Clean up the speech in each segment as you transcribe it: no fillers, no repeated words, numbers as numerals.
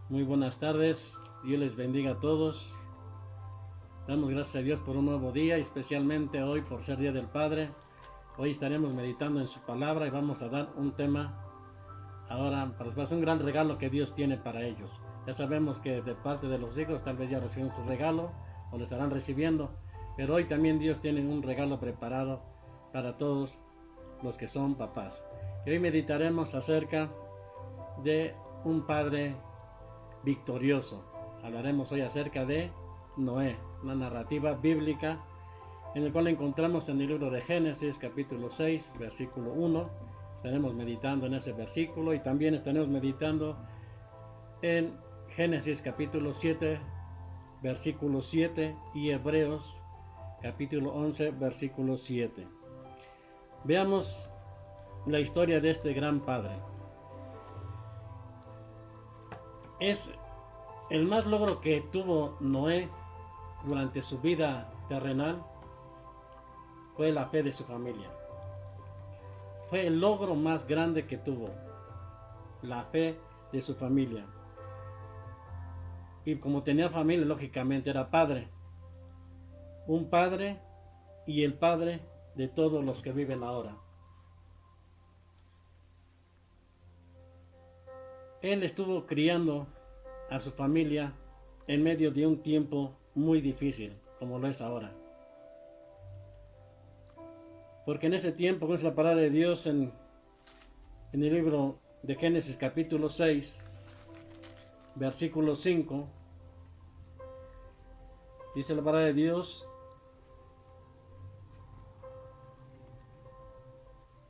Muy buenas tardes, Dios les bendiga a todos. Damos gracias a Dios por un nuevo día y especialmente hoy por ser Día del Padre. Hoy estaremos meditando en su palabra y vamos a dar un tema ahora para los padres, un gran regalo que Dios tiene para ellos. Ya sabemos que de parte de los hijos tal vez ya recibieron su regalo o lo estarán recibiendo, pero hoy también Dios tiene un regalo preparado para todos los que son papás. Y hoy meditaremos acerca de un padre victorioso. Hablaremos hoy acerca de Noé, una narrativa bíblica en el cual encontramos en el libro de Génesis capítulo 6 versículo 1. Estaremos meditando en ese versículo y también estaremos meditando en Génesis capítulo 7 versículo 7 y Hebreos capítulo 11 versículo 7. Veamos la historia de este gran padre. Es el más logro que tuvo Noé durante su vida terrenal fue la fe de su familia. Fue el logro más grande que tuvo, la fe de su familia. Y como tenía familia, lógicamente era padre. Un padre y el padre de todos los que viven ahora. Él estuvo criando a su familia en medio de un tiempo muy difícil, como lo es ahora. Porque en ese tiempo, como es la palabra de Dios en el libro de Génesis capítulo 6, versículo 5, dice la palabra de Dios: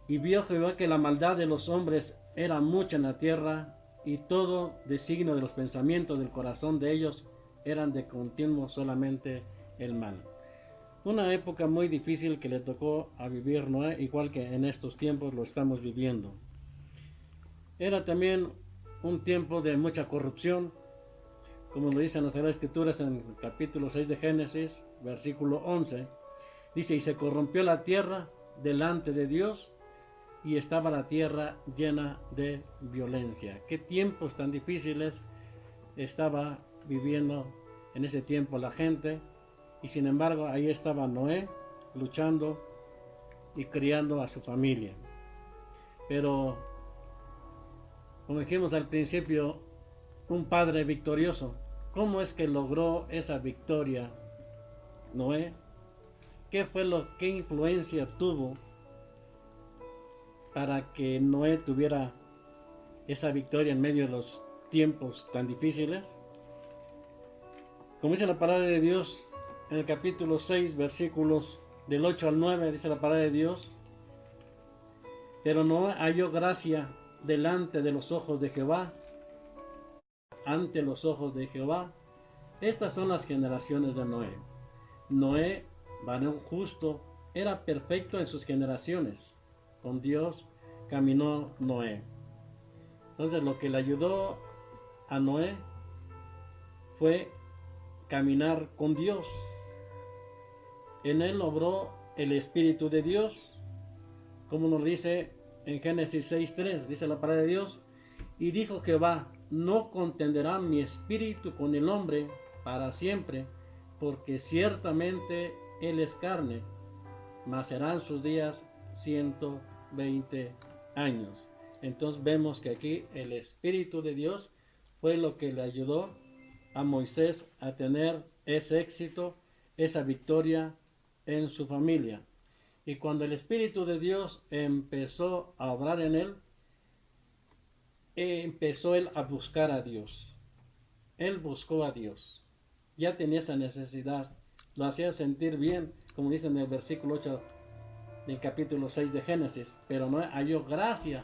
y vio Jehová que la maldad de los hombres era mucha en la tierra, y todo designio de los pensamientos del corazón de ellos eran de continuo solamente el mal. Una época muy difícil que le tocó a vivir Noé, igual que en estos tiempos lo estamos viviendo. Era también un tiempo de mucha corrupción, como lo dicen las Sagradas Escrituras en el capítulo 6 de Génesis, versículo 11. Dice: y se corrompió la tierra delante de Dios, y estaba la tierra llena de violencia. Qué tiempos tan difíciles estaba viviendo en ese tiempo la gente, y sin embargo ahí estaba Noé luchando y criando a su familia. Pero como dijimos al principio, un padre victorioso. ¿Cómo es que logró esa victoria Noé? ¿Qué influencia tuvo para que Noé tuviera esa victoria en medio de los tiempos tan difíciles? Como dice la palabra de Dios en el capítulo 6, versículos del 8 al 9, dice la palabra de Dios: pero Noé halló gracia delante de los ojos de Jehová, ante los ojos de Jehová. Estas son las generaciones de Noé. Noé, varón justo, era perfecto en sus generaciones. Con Dios caminó Noé. Entonces lo que le ayudó a Noé fue caminar con Dios. En él obró el Espíritu de Dios, como nos dice en Génesis 6:3, dice la palabra de Dios: y dijo Jehová: no contenderá mi espíritu con el hombre para siempre, porque ciertamente él es carne, mas serán sus días 120 años. Entonces vemos que aquí el Espíritu de Dios fue lo que le ayudó a Moisés a tener ese éxito, esa victoria en su familia. Y cuando el Espíritu de Dios empezó a obrar en él, empezó él a buscar a Dios. Él buscó a Dios. Ya tenía esa necesidad. Lo hacía sentir bien, como dice en el versículo 8 del capítulo 6 de Génesis. Pero no halló gracia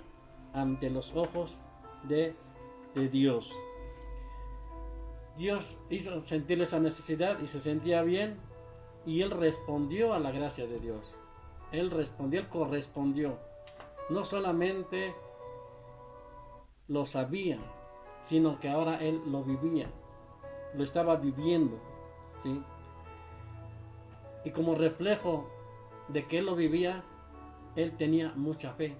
ante los ojos de Dios. Dios hizo sentir esa necesidad y se sentía bien, y él respondió a la gracia de Dios. Él respondió, él correspondió. No solamente lo sabía, sino que ahora él lo vivía, lo estaba viviendo, ¿sí? Y como reflejo de que él lo vivía, él tenía mucha fe.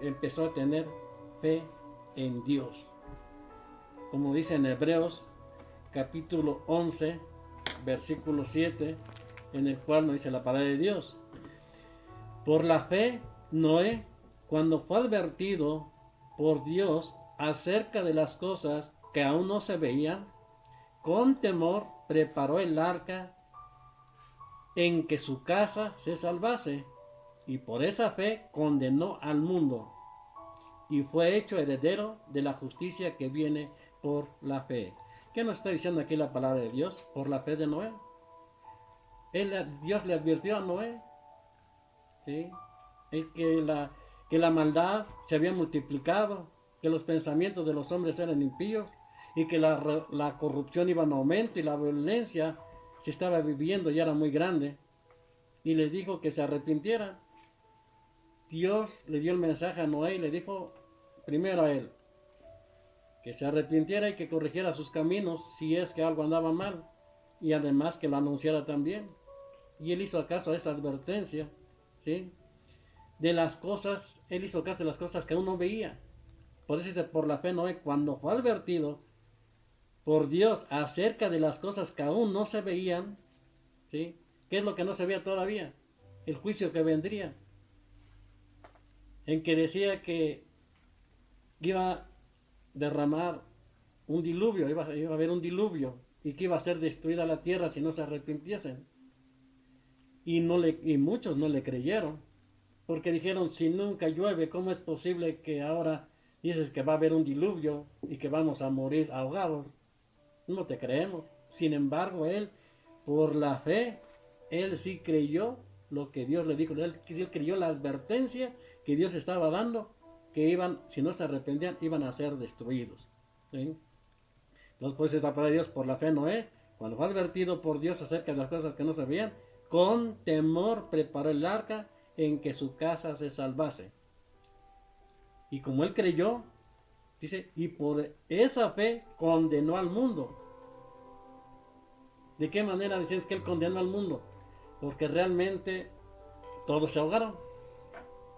Empezó a tener fe en Dios. como dice en Hebreos capítulo 11, versículo 7, en el cual nos dice la palabra de Dios. Por la fe, Noé, cuando fue advertido por Dios acerca de las cosas que aún no se veían, con temor preparó el arca en que su casa se salvase, y por esa fe condenó al mundo, y fue hecho heredero de la justicia que viene por la fe. ¿Qué nos está diciendo aquí la palabra de Dios? Por la fe de Noé. Dios le advirtió a Noé, ¿sí? Que la maldad se había multiplicado, que los pensamientos de los hombres eran impíos, y que la corrupción iba en aumento y la violencia se estaba viviendo y era muy grande. Y le dijo que se arrepintiera. Dios le dio el mensaje a Noé y le dijo primero a él que se arrepintiera y que corrigiera sus caminos si es que algo andaba mal, y además que lo anunciara también. Y él hizo caso a esa advertencia, ¿sí? De las cosas, él hizo caso de las cosas que aún no veía. Por eso dice, por la fe Noé, cuando fue advertido por Dios acerca de las cosas que aún no se veían, ¿sí? ¿Qué es lo que no se veía todavía? El juicio que vendría, en que decía que iba a derramar un diluvio, iba a haber un diluvio, y que iba a ser destruida la tierra si no se arrepintiesen. Y muchos no le creyeron, porque dijeron, si nunca llueve, ¿cómo es posible que ahora dices que va a haber un diluvio y que vamos a morir ahogados? No te creemos. Sin embargo, él, por la fe, él sí creyó lo que Dios le dijo. Él creyó la advertencia que Dios estaba dando, que iban, si no se arrepentían, iban a ser destruidos, ¿sí? Entonces, pues esta palabra de Dios, por la fe Noé, cuando fue advertido por Dios acerca de las cosas que no se veían, con temor preparó el arca en que su casa se salvase. Y como él creyó, dice, y por esa fe condenó al mundo. ¿De qué manera decís que él condenó al mundo? Porque realmente todos se ahogaron,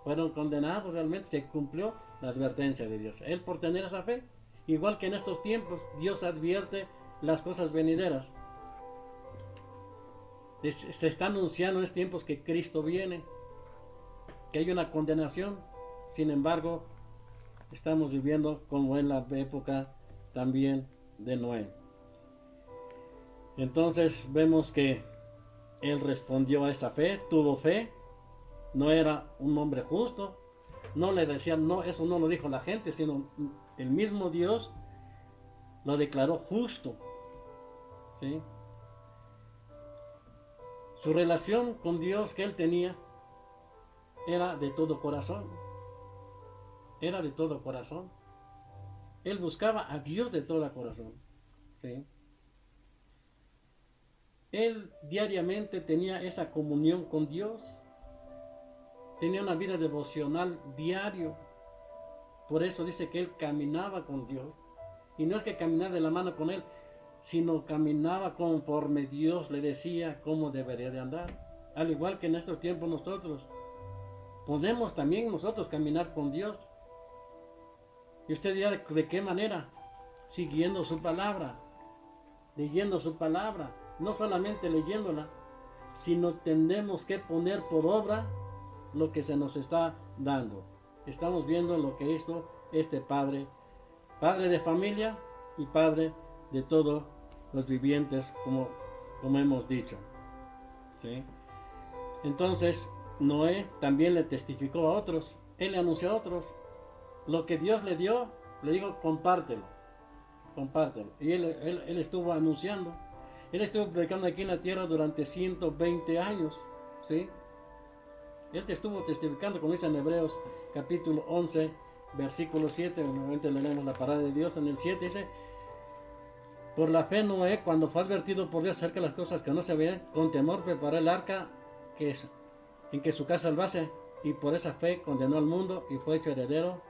fueron condenados, realmente se cumplió la advertencia de Dios. Él por tener esa fe, igual que en estos tiempos, Dios advierte las cosas venideras. Se está anunciando en estos tiempos que Cristo viene, que hay una condenación. Sin embargo, estamos viviendo como en la época también de Noé. Entonces vemos que él respondió a esa fe, tuvo fe, no era un hombre justo, no le decían, no, eso no lo dijo la gente, sino el mismo Dios lo declaró justo, ¿sí? Su relación con Dios que él tenía era de todo corazón, era de todo corazón. Él buscaba a Dios de todo corazón, ¿sí? Él diariamente tenía esa comunión con Dios, tenía una vida devocional diario. Por eso dice que él caminaba con Dios. Y no es que caminara de la mano con él, sino caminaba conforme Dios le decía cómo debería de andar. Al igual que en estos tiempos nosotros podemos también nosotros caminar con Dios. Y usted dirá, ¿de qué manera? Siguiendo su palabra, leyendo su palabra, no solamente leyéndola, sino tenemos que poner por obra lo que se nos está dando. Estamos viendo lo que hizo este padre de familia y padre de todos los vivientes, como hemos dicho, ¿sí? Entonces Noé también le testificó a otros, él le anunció a otros lo que Dios le dio, le dijo, compártelo. Y él estuvo anunciando, él estuvo predicando aquí en la tierra durante 120 años, ¿sí? Él te estuvo testificando, como dice en Hebreos capítulo 11, versículo 7, nuevamente leemos la palabra de Dios en el 7, dice, por la fe Noé, cuando fue advertido por Dios acerca de las cosas que no se veían, con temor preparó el arca en que su casa salvase, y por esa fe condenó al mundo y fue hecho heredero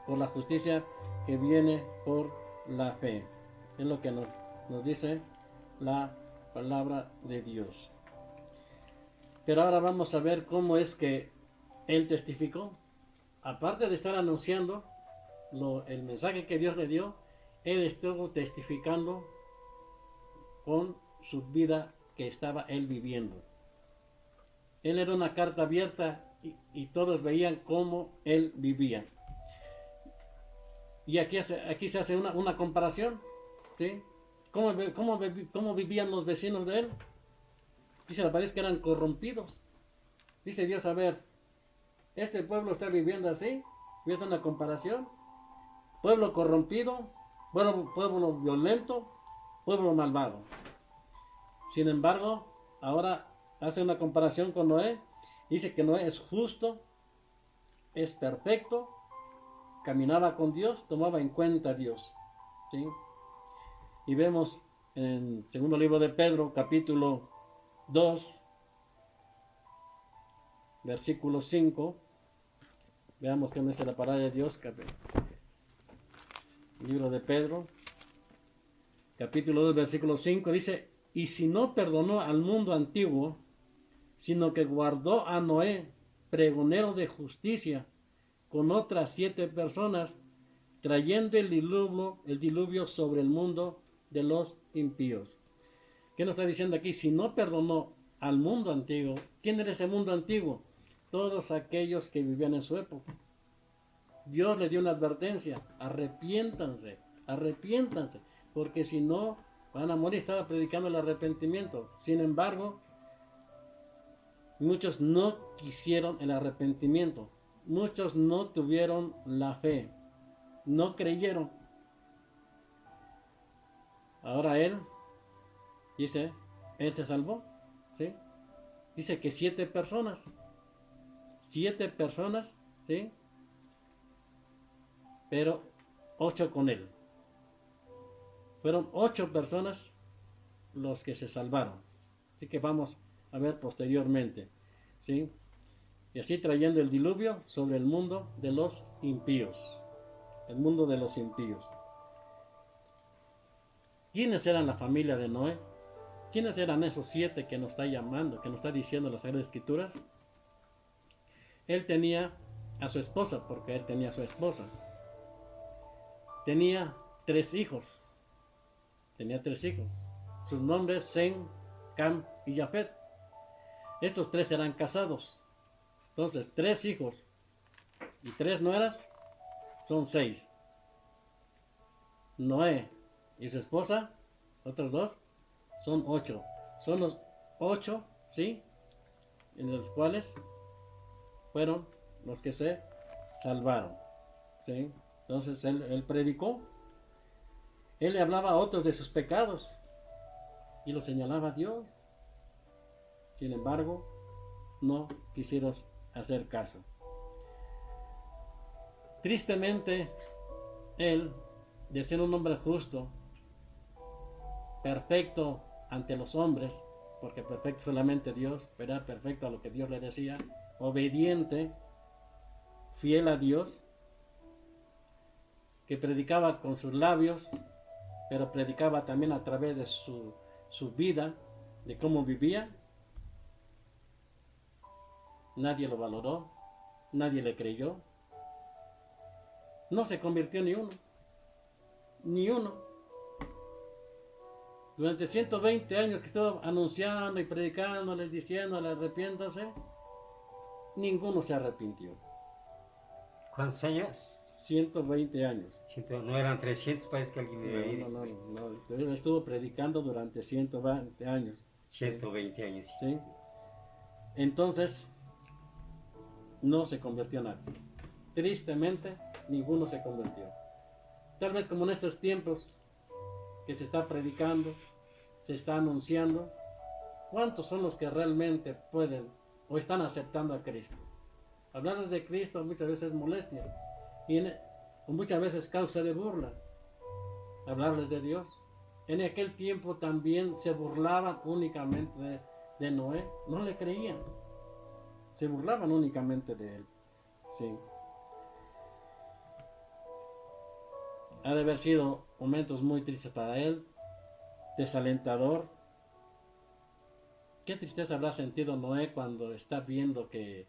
por la justicia que viene por la fe. Es lo que nos dice la palabra de Dios. Pero ahora vamos a ver cómo es que él testificó. Aparte de estar anunciando el mensaje que Dios le dio, él estuvo testificando con su vida que estaba él viviendo. Él era una carta abierta y todos veían cómo él vivía. Y aquí se hace una comparación, ¿sí? ¿Cómo vivían los vecinos de él? Dice la pared que eran corrompidos. Dice Dios, a ver, este pueblo está viviendo así. ¿Ves una comparación? Pueblo corrompido, pueblo violento, pueblo malvado. Sin embargo, ahora hace una comparación con Noé. Dice que Noé es justo, es perfecto, caminaba con Dios, tomaba en cuenta a Dios. ¿Sí? Y vemos en el segundo libro de Pedro, capítulo 2, versículo 5. Veamos qué dice la palabra de Dios. Libro de Pedro, capítulo 2, versículo 5. Dice, y si no perdonó al mundo antiguo, sino que guardó a Noé, pregonero de justicia, con otras 7 personas, trayendo el diluvio sobre el mundo de los impíos. ¿Qué nos está diciendo aquí? Si no perdonó al mundo antiguo, ¿quién era ese mundo antiguo? Todos aquellos que vivían en su época. Dios le dio una advertencia, arrepiéntanse, arrepiéntanse, porque si no van a morir. Estaba predicando el arrepentimiento. Sin embargo, muchos no quisieron el arrepentimiento, muchos no tuvieron la fe, no creyeron. Ahora él dice, él se salvó, ¿sí? Dice que 7 personas, ¿sí? Pero 8 con él. Fueron 8 personas los que se salvaron. Así que vamos a ver posteriormente, ¿sí? Y así trayendo el diluvio sobre el mundo de los impíos. El mundo de los impíos. ¿Quiénes eran la familia de Noé? ¿Quiénes eran esos 7 que nos está llamando, que nos está diciendo las Sagradas Escrituras? Él tenía a su esposa, porque él tenía a su esposa. Tenía 3 hijos. Sus nombres, Sem, Cam y Jafet. Estos 3 eran casados. Entonces, 3 hijos y 3 nueras son 6. Noé y su esposa, otros 2, son 8. Son los 8, ¿sí? En los cuales fueron los que se salvaron, ¿sí? Entonces él predicó, él le hablaba a otros de sus pecados y lo señalaba a Dios. Sin embargo, no quisieron hacer caso. Tristemente, él, de ser un hombre justo, perfecto ante los hombres, porque perfecto solamente Dios, pero era perfecto a lo que Dios le decía, obediente, fiel a Dios, que predicaba con sus labios, pero predicaba también a través de su vida, de cómo vivía. Nadie lo valoró, nadie le creyó. No se convirtió ni uno. Durante 120 años que estuvo anunciando y predicándoles, diciéndoles arrepiéntase, ninguno se arrepintió. ¿Cuántos años? 120 años. No eran 300, parece que alguien me iba a decir. No. Él estuvo predicando durante 120 años. 120 años. ¿Sí? Entonces, no se convirtió nadie. Tristemente, ninguno se convirtió. Tal vez como en estos tiempos que se está predicando, se está anunciando, ¿cuántos son los que realmente pueden o están aceptando a Cristo? Hablarles de Cristo muchas veces es molestia y muchas veces causa de burla. Hablarles de Dios. En aquel tiempo también se burlaban únicamente de Noé, no le creían, se burlaban únicamente de él. Sí. Ha de haber sido momentos muy tristes para él, desalentador. Qué tristeza habrá sentido Noé cuando está viendo que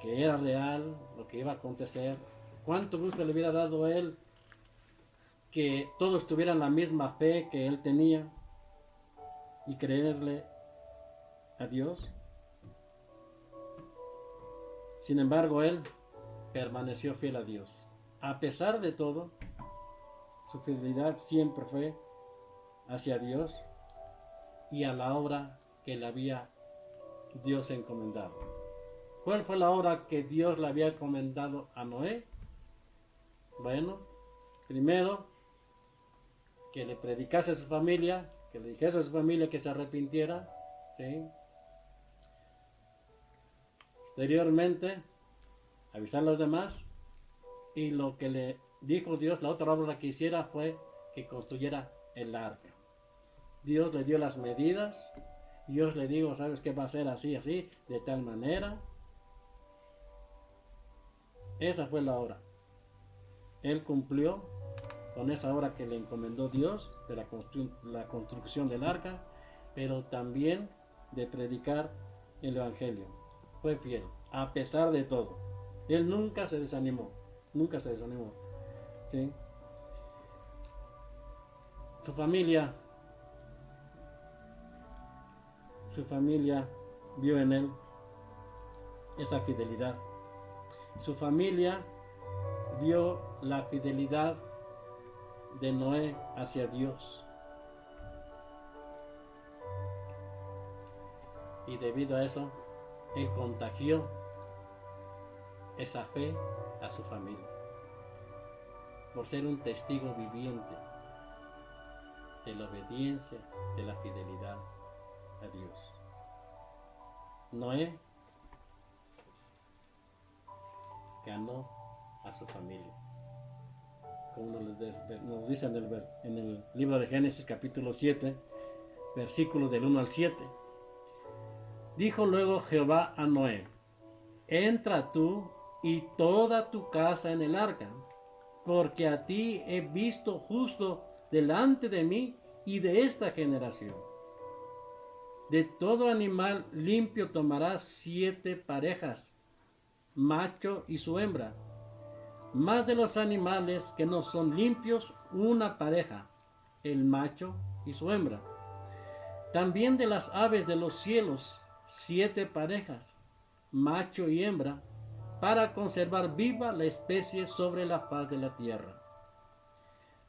era real lo que iba a acontecer. Cuánto gusto le hubiera dado a él que todos tuvieran la misma fe que él tenía y creerle a Dios. Sin embargo, él permaneció fiel a Dios. A pesar de todo, su fidelidad siempre fue hacia Dios y a la obra que le había Dios encomendado. ¿Cuál fue la obra que Dios le había encomendado a Noé? Bueno, primero, que le predicase a su familia, que le dijese a su familia que se arrepintiera, ¿sí? Posteriormente, avisar a los demás, y lo que le dijo Dios, la otra obra que hiciera fue que construyera el arca. Dios le dio las medidas, Dios le dijo, sabes que va a ser así, así, de tal manera. Esa fue la obra. Él cumplió con esa obra que le encomendó Dios, de la construcción del arca, pero también de predicar el Evangelio. Fue fiel, a pesar de todo. Él nunca se desanimó, ¿sí? Su familia vio en él esa fidelidad. Su familia vio la fidelidad de Noé hacia Dios. Y debido a eso, él contagió esa fe a su familia, por ser un testigo viviente de la obediencia, de la fidelidad a Dios. Noé ganó a su familia, como nos dice en el libro de Génesis capítulo 7, versículos del 1 al 7. Dijo luego Jehová a Noé: entra tú y toda tu casa en el arca, porque a ti he visto justo delante de mí y de esta generación. De todo animal limpio tomarás 7 parejas, macho y su hembra. Más de los animales que no son limpios, una pareja, el macho y su hembra. También de las aves de los cielos, 7 parejas, macho y hembra, para conservar viva la especie sobre la faz de la tierra.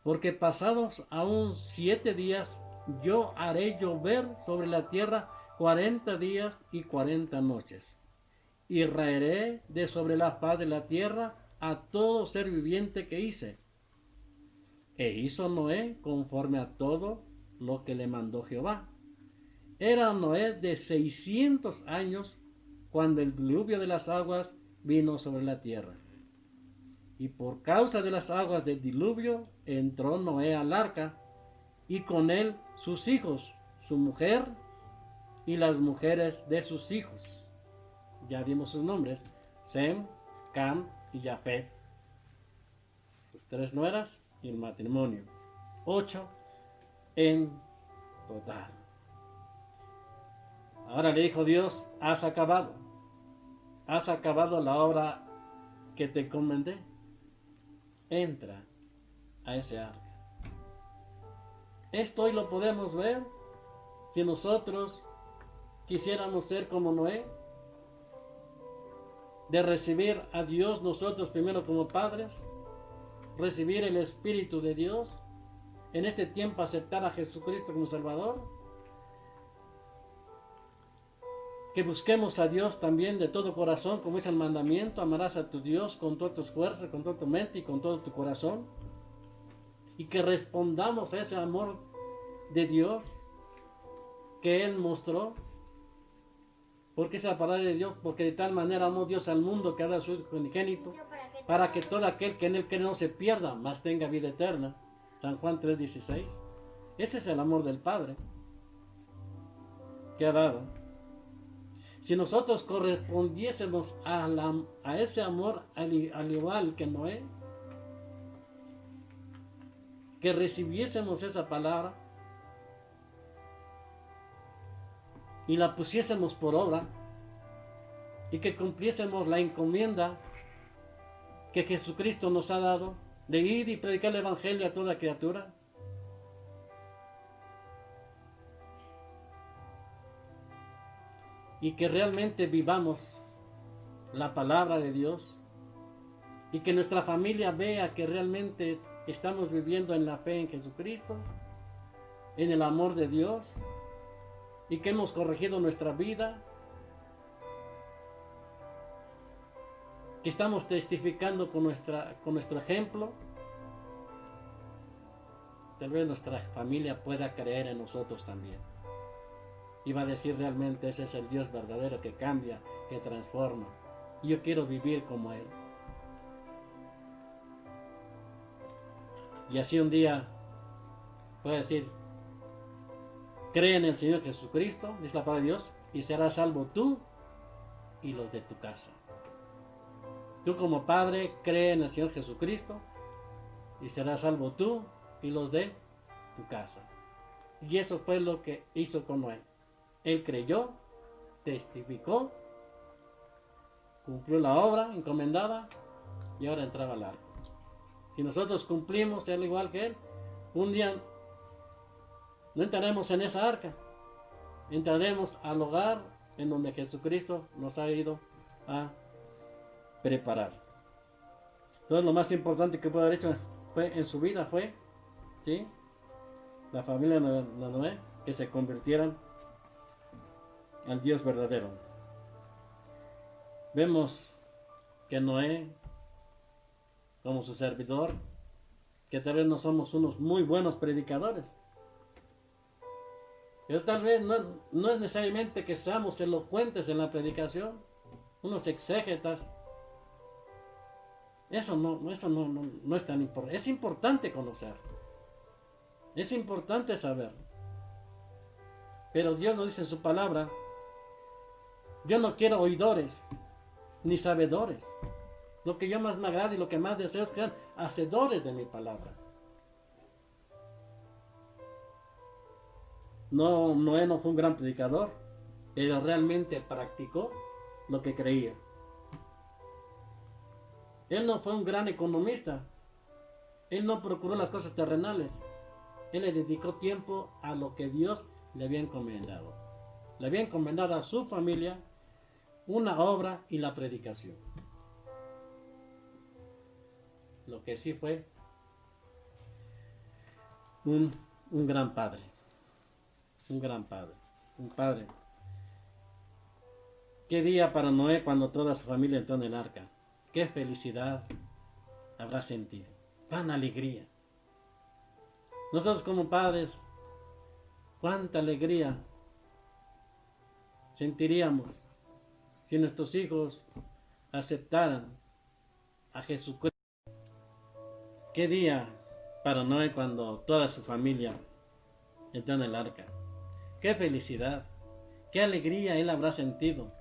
Porque pasados aún 7 días, yo haré llover sobre la tierra 40 días y 40 noches. Y raeré de sobre la faz de la tierra a todo ser viviente que hice. E hizo Noé conforme a todo lo que le mandó Jehová. Era Noé de 600 años cuando el diluvio de las aguas vino sobre la tierra. Y por causa de las aguas del diluvio entró Noé al arca, y con él sus hijos, su mujer y las mujeres de sus hijos. Ya vimos sus nombres: Sem, Cam y Jafet. Sus 3 nueras y el matrimonio. 8 en total. Ahora le dijo Dios: has acabado la obra que te encomendé. Entra a ese arca. Esto hoy lo podemos ver si nosotros quisiéramos ser como Noé, de recibir a Dios nosotros primero como padres, recibir el Espíritu de Dios, en este tiempo aceptar a Jesucristo como Salvador, que busquemos a Dios también de todo corazón, como es el mandamiento: amarás a tu Dios con todas tus fuerzas, con toda tu mente y con todo tu corazón, y que respondamos a ese amor de Dios que Él mostró, porque esa palabra de Dios, porque de tal manera amó Dios al mundo que ha dado a su Hijo unigénito, para que todo aquel que en Él cree no se pierda, mas tenga vida eterna. San Juan 3:16. Ese es el amor del Padre que ha dado. Si nosotros correspondiésemos a ese amor al igual que Noé, que recibiésemos esa palabra y la pusiésemos por obra, y que cumpliésemos la encomienda que Jesucristo nos ha dado de ir y predicar el evangelio a toda criatura. Y que realmente vivamos la palabra de Dios y que nuestra familia vea que realmente estamos viviendo en la fe en Jesucristo, en el amor de Dios, y que hemos corregido nuestra vida, que estamos testificando con nuestro ejemplo. Tal vez nuestra familia pueda creer en nosotros también y va a decir: realmente ese es el Dios verdadero que cambia, que transforma, y yo quiero vivir como Él. Y así un día puede decir: cree en el Señor Jesucristo, dice la palabra de Dios, y serás salvo tú y los de tu casa. Tú como padre, cree en el Señor Jesucristo y serás salvo tú y los de tu casa. Y eso fue lo que hizo con Noé. Él creyó, testificó, cumplió la obra encomendada y ahora entraba al arca. Si nosotros cumplimos al igual que Él, un día no entraremos en esa arca, entraremos al hogar en donde Jesucristo nos ha ido a preparar. Entonces lo más importante que pudo haber hecho en su vida fue, ¿sí?, la familia de Noé, que se convirtieran al Dios verdadero. Vemos que Noé, como su servidor, que tal vez no somos unos muy buenos predicadores, pero tal vez no es necesariamente que seamos elocuentes en la predicación, unos exégetas. Eso no es tan importante. Es importante conocer, es importante saber, pero Dios nos dice en su palabra: yo no quiero oidores ni sabedores. Lo que yo más me agrada y lo que más deseo es que sean hacedores de mi palabra. Noé no fue un gran predicador, pero realmente practicó lo que creía. Él no fue un gran economista. Él no procuró las cosas terrenales. Él le dedicó tiempo a lo que Dios le había encomendado. Le había encomendado a su familia una obra y la predicación. Lo que sí fue un gran padre. Un gran padre. Un padre. Qué día para Noé cuando toda su familia entró en el arca. Qué felicidad habrá sentido. Cuán alegría. Nosotros como padres, cuánta alegría sentiríamos si nuestros hijos aceptaran a Jesucristo. Qué día para Noé cuando toda su familia entró en el arca. Qué felicidad, qué alegría él habrá sentido,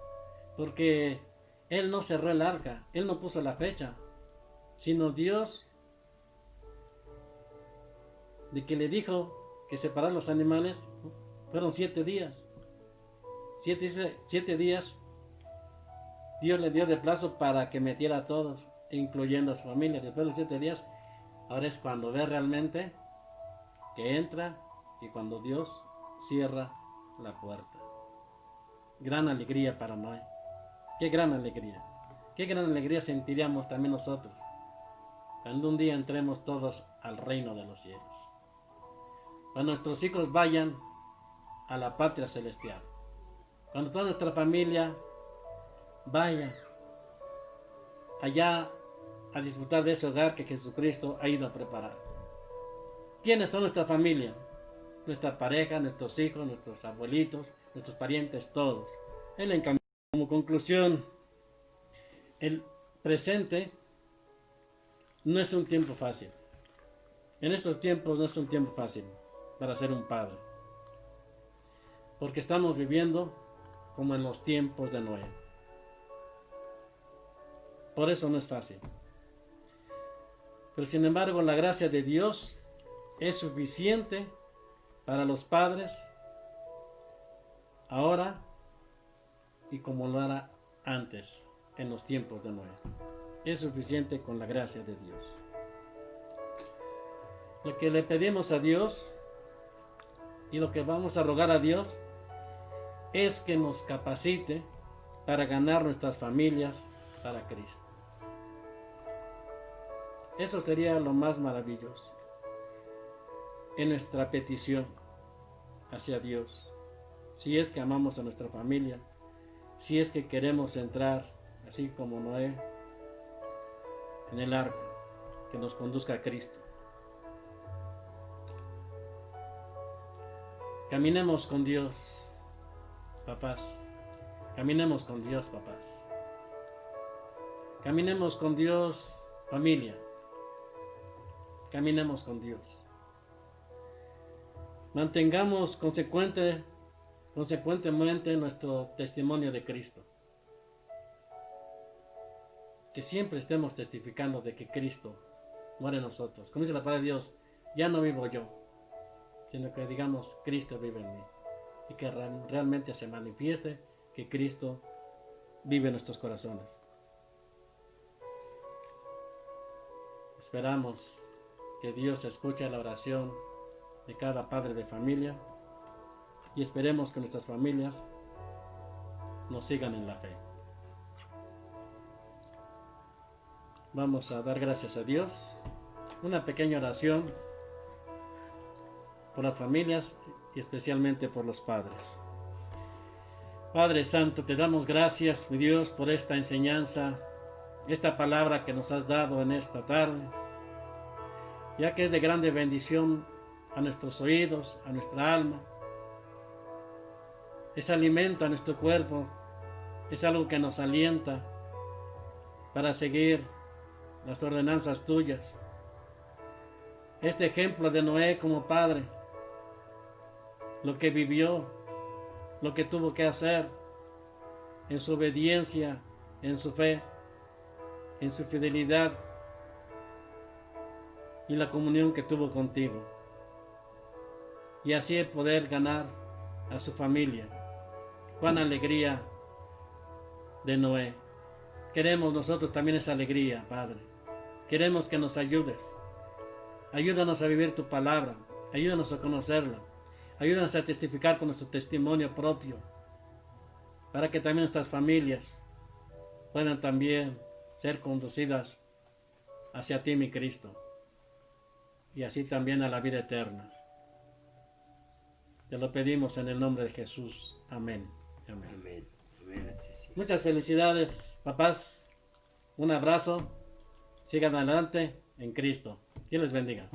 porque él no cerró el arca, él no puso la fecha, sino Dios, de que le dijo que separar los animales. Fueron 7 días. 7 días Dios le dio de plazo para que metiera a todos, incluyendo a su familia. Después de los 7 días, ahora es cuando ve realmente que entra y cuando Dios cierra la puerta. Gran alegría para Noé. Qué gran alegría. Qué gran alegría sentiríamos también nosotros cuando un día entremos todos al reino de los cielos. Cuando nuestros hijos vayan a la patria celestial. Cuando toda nuestra familia vaya allá a disfrutar de ese hogar que Jesucristo ha ido a preparar. ¿Quiénes son nuestra familia? Nuestra pareja, nuestros hijos, nuestros abuelitos, nuestros parientes, todos. Él encamina. Como conclusión, el presente no es un tiempo fácil. En estos tiempos no es un tiempo fácil para ser un padre, porque estamos viviendo como en los tiempos de Noé. Por eso no es fácil. Pero sin embargo, la gracia de Dios es suficiente para los padres ahora y como lo era antes, en los tiempos de Noé. Es suficiente con la gracia de Dios. Lo que le pedimos a Dios y lo que vamos a rogar a Dios es que nos capacite para ganar nuestras familias para Cristo. Eso sería lo más maravilloso en nuestra petición hacia Dios. Si es que amamos a nuestra familia, si es que queremos entrar, así como Noé, en el arca que nos conduzca a Cristo. Caminemos con Dios, papás. Caminemos con Dios, papás. Caminemos con Dios, familia. Caminemos con Dios. Mantengamos consecuentemente nuestro testimonio de Cristo. Que siempre estemos testificando de que Cristo muere en nosotros. Como dice la palabra de Dios, ya no vivo yo, sino que digamos, Cristo vive en mí. Y que realmente se manifieste que Cristo vive en nuestros corazones. Esperamos que Dios escuche la oración de cada padre de familia y esperemos que nuestras familias nos sigan en la fe. Vamos a dar gracias a Dios. Una pequeña oración por las familias y especialmente por los padres. Padre Santo, te damos gracias, mi Dios, por esta enseñanza, esta palabra que nos has dado en esta tarde, ya que es de grande bendición a nuestros oídos, a nuestra alma. Es alimento a nuestro cuerpo, es algo que nos alienta para seguir las ordenanzas tuyas. Este ejemplo de Noé como padre, lo que vivió, lo que tuvo que hacer en su obediencia, en su fe, en su fidelidad y la comunión que tuvo contigo. Y así poder ganar a su familia. Cuán alegría de Noé. Queremos nosotros también esa alegría, Padre. Queremos que nos ayudes. Ayúdanos a vivir tu palabra. Ayúdanos a conocerla. Ayúdanos a testificar con nuestro testimonio propio. Para que también nuestras familias puedan también ser conducidas hacia ti, mi Cristo. Y así también a la vida eterna. Te lo pedimos en el nombre de Jesús. Amén. Amén. Amén. Amén. Así sea. Muchas felicidades, papás. Un abrazo. Sigan adelante en Cristo. Dios les bendiga.